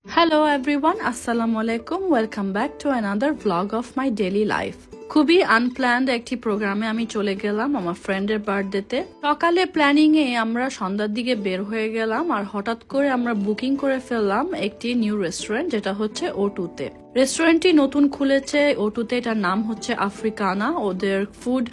Hello everyone, Assalamu alaikum. Welcome back to another vlog of my daily life. খুবই unplanned একটি প্রোগ্রামে আমি চলে গেলাম আমার ফ্রেন্ডের বার্থডেতে। সকালে প্ল্যানিং এ আমরা সন্ধ্যার দিকে বের হয়ে গেলাম আর হঠাৎ করে আমরা বুকিং করে ফেললাম একটি নিউ রেস্টুরেন্ট, যেটা হচ্ছে O2-তে। রেস্টুরেন্টটি নতুন খুলেছে O2-তে, এটার নাম হচ্ছে আফ্রিকানা। ওদের ফুড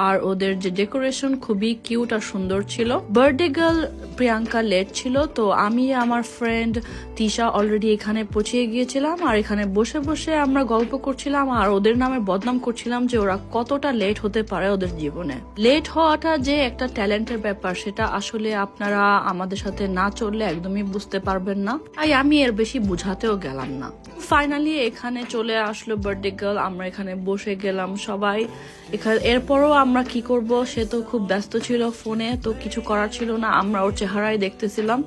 আর ওদের যে ডেকোরেশন খুবই কিউট আর সুন্দর ছিল। বার্থডে গার্ল প্রিয়াঙ্কা লেট ছিল, তো আমি আমার ফ্রেন্ড তিশা অলরেডি এখানে পৌঁছে গিয়েছিলাম আর এখানে বসে বসে আমরা গল্প করছিলাম আর ওদের নামে বদনাম করছিলাম যে ওরা কতটা লেট হতে পারে ওদের জীবনে। লেট হওয়াটা যে একটা ট্যালেন্টের ব্যাপার, সেটা আসলে আপনারা আমাদের সাথে না চললে একদমই বুঝতে পারবেন না, তাই আমি এর বেশি বুঝাতেও গেলাম না। ফাইনালি এখানে চলে আসলো বার্থডে গার্ল, আমরা এখানে বসে গেলাম সবাই। এরপরও আমরা কি করব, সে তো খুব ব্যস্ত ছিল ফোনে, তো কিছু করার ছিল না, আমরা ওর চেহারাই দেখতেছিলাম।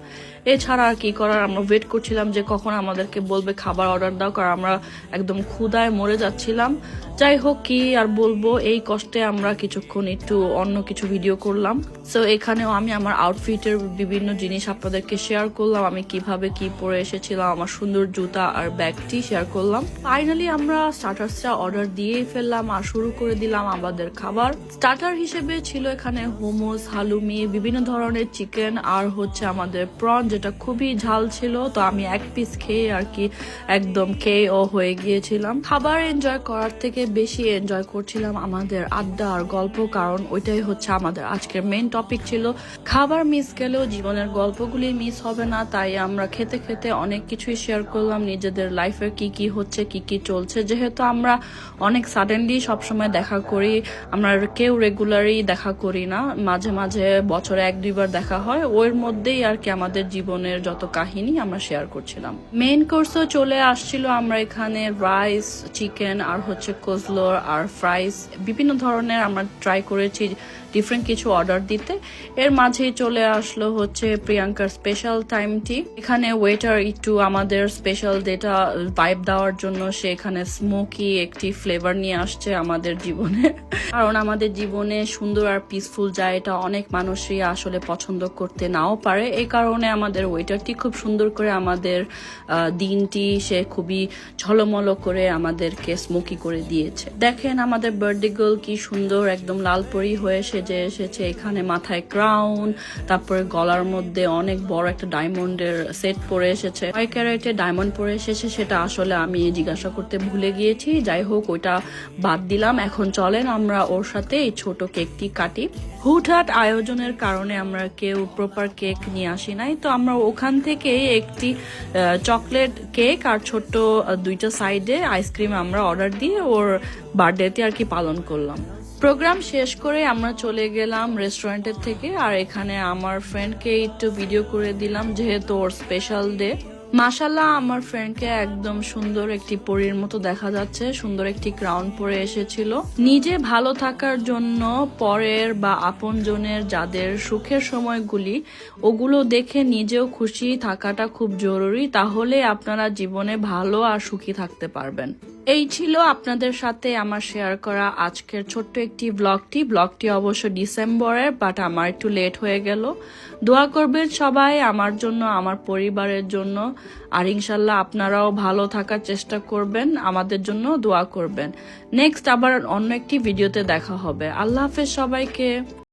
এছাড়া আর কি করার, আমরা ওয়েট করছিলাম যে কখন আমাদেরকে বলবে খাবার অর্ডার দাও, কারণ আমরা একদম ক্ষুধায় মরে যাচ্ছিলাম। যাই হোক, কি আর বলবো, এই কষ্টে আমরা কিছুক্ষণ একটু অন্য কিছু ভিডিও করলাম। সো এখানেও আমি আমার আউটফিটের বিভিন্ন জিনিস আপনাদেরকে শেয়ার করলাম, আমি কিভাবে কি পরে এসেছিলাম, আমার সুন্দর জুতা আর ব্যাগটি শেয়ার করলাম। ফাইনালি আমরা স্টার্টার্সটা অর্ডার দিয়েই ফেললাম আর শুরু করে দিলাম আমাদের খাবার। স্টার্টার হিসেবে ছিল এখানে হোমোস, হালুমি, বিভিন্ন ধরনের চিকেন আর হচ্ছে আমাদের প্রন, যেটা খুবই ঝাল ছিল। তো আমি এক পিস খেয়ে আর কি একদম KO হয়ে গিয়েছিলাম। খাবার এনজয় করার থেকে বেশি এনজয় করছিলাম আমাদের আড্ডা আর গল্প, কারণ ওইটাই হচ্ছে আমাদের আজকের মেইন টপিক ছিল। খাবার মিস গেলেও জীবনের গল্পগুলি মিস হবে না, তাই আমরা খেতে খেতে অনেক কিছুই শেয়ার করলাম, নিজেদের লাইফে কি কি হচ্ছে, কি কি চলছে। যেহেতু আমরা অনেক সাডেনলি সবসময় দেখা করি, আমরা কেউ রেগুলারই দেখা করি না, মাঝে মাঝে বছরে 1-2 বার দেখা হয়, ওর মধ্যেই আর কি আমাদের জীবনের যত কাহিনী আমরা শেয়ার করছিলাম। মেইন কোর্সও চলে আসছিল, আমরা এখানে রাইস, চিকেন আর হচ্ছে কোজলোর আর ফ্রাইস বিভিন্ন ধরনের আমরা ট্রাই করেছি ডিফারেন্ট কিছু অর্ডার দিতে। এর মাঝেই চলে আসলো হচ্ছে প্রিয়াঙ্কার স্পেশাল টাইমটি। এখানে ওয়েটার একটু আমাদের স্পেশাল ডেটা ভাইব দেওয়ার জন্য সে এখানে স্মোকি একটি ফ্লেভার নিয়ে আসছে আমাদের জীবনে, কারণ আমাদের জীবনে সুন্দর আর পিসফুল যায় এটা অনেক মানুষই আসলে পছন্দ করতে নাও পারে। এই কারণে আমাদের ওয়েটারটি খুব সুন্দর করে আমাদের দিনটি সে খুবই ঝলমল করে আমাদেরকে স্মোকি করে দিয়েছে। দেখেন আমাদের বার্থডে গার্ল কি সুন্দর একদম লালপরি হয়ে সেজে এসেছে। এখানে মাথায় ক্রাউন, তারপরে গলার মধ্যে অনেক বড় একটা ডায়মন্ডের সেট পরে এসেছে, 5 ক্যারেটের ডায়মন্ড পরে এসেছে, সেটা আসলে আমি জিজ্ঞাসা করতে ভুলে গিয়েছি। যাই হোক, ওইটা বাদ দিলাম। এখন চলেন আমরা ওর সাথে এই ছোট কেকটি কাটি। হুটহাট আয়োজনের কারণে আমরা কেউ প্রপার কেক নিয়ে আসি নাই, তো আমরা ওখান থেকে একটি চকলেট কেক আর ছোট্ট 2টা সাইডে আইসক্রিম আমরা অর্ডার দিয়ে ওর বার্থডেতে আর কি পালন করলাম। প্রোগ্রাম শেষ করে আমরা চলে গেলাম রেস্টুরেন্টের থেকে, আর এখানে আমার ফ্রেন্ডকে একটু ভিডিও করে দিলাম যেহেতু ওর স্পেশাল ডে। মাশাল্লাহ, আমার ফ্রেন্ডকে একদম সুন্দর একটি পরীর মতো দেখা যাচ্ছে, সুন্দর একটি ক্রাউন পরে এসেছিল। নিজে ভালো থাকার জন্য পরের বা আপনজনের যাদের সুখের সময়গুলি, ওগুলো দেখে নিজেও খুশি থাকাটা খুব জরুরি, তাহলে আপনারা জীবনে ভালো আর সুখী থাকতে পারবেন। এই ছিল আপনাদের সাথে আমার শেয়ার করা আজকের ছোট্ট একটি ব্লগটি অবশ্য ডিসেম্বরের, বাট আমার একটু লেট হয়ে গেল। দোয়া করবেন সবাই আমার জন্য, আমার পরিবারের জন্য, আর ইনশাল্লাহ আপনারাও ভালো থাকার চেষ্টা করবেন, আমাদের জন্য দোয়া করবেন। নেক্সট আবার অন্য একটি ভিডিওতে দেখা হবে। আল্লাহ হাফেজ সবাইকে।